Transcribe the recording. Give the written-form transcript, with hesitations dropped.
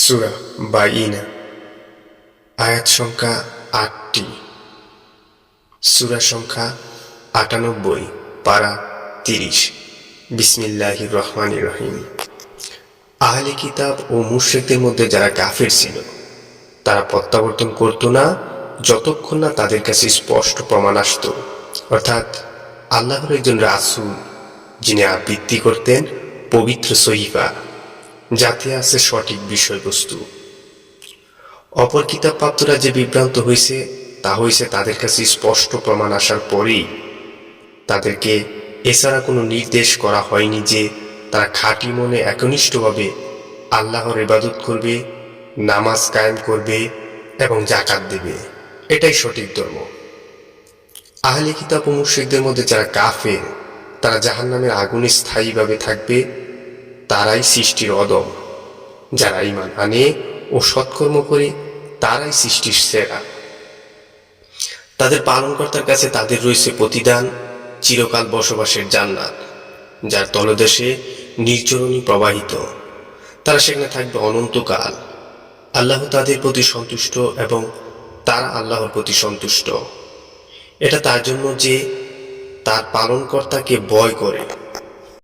সূরা বাইনা, আয়াত সংখ্যা ৮টি, সূরা সংখ্যা ৯৮, পারা ৩০। বিসমিল্লাহির রহমানির রহিম। আহলে কিতাব ও মুশরিকদের মধ্যে যারা কাফের ছিল তারা প্রত্যাবর্তন করত না যতক্ষণ না তাদের কাছে স্পষ্ট প্রমাণ আসত, অর্থাৎ আল্লাহর একজন রাসূল যিনি আবৃত্তি করতেন পবিত্র সহিফা, যাতে আছে সঠিক বিষয়বস্তু। অপর কিতাবপ্রাপ্তরা যে বিভ্রান্ত হয়েছে তা হয়েছে তাদের কাছে স্পষ্ট প্রমাণ আসার পরেই। তাদেরকে এছাড়া কোনো নির্দেশ করা হয়নি যে তারা খাঁটি মনে একনিষ্ঠভাবে আল্লাহর ইবাদত করবে, নামাজ কায়েম করবে এবং যাকাত দেবে। এটাই সঠিক ধর্ম। আহলে কিতাব ও মুশরিকদের মধ্যে যারা কাফের তারা জাহান্নামের আগুনে স্থায়ীভাবে থাকবে। তারাই সৃষ্টির অদম। যারা ঈমান আনে ও সৎকর্ম করে তারাই সৃষ্টির সেরা। তাদের পালনকর্তার কাছে তাদের রয়েছে প্রতিদান, চিরকাল বসবাসের জান্নাত, যার তলদেশে নির্ঝরণী প্রবাহিত। তারা সেখানে থাকবে অনন্তকাল। আল্লাহ তাদের প্রতি সন্তুষ্ট এবং তারা আল্লাহর প্রতি সন্তুষ্ট। এটা তার জন্য যে তার পালনকর্তাকে ভয় করে।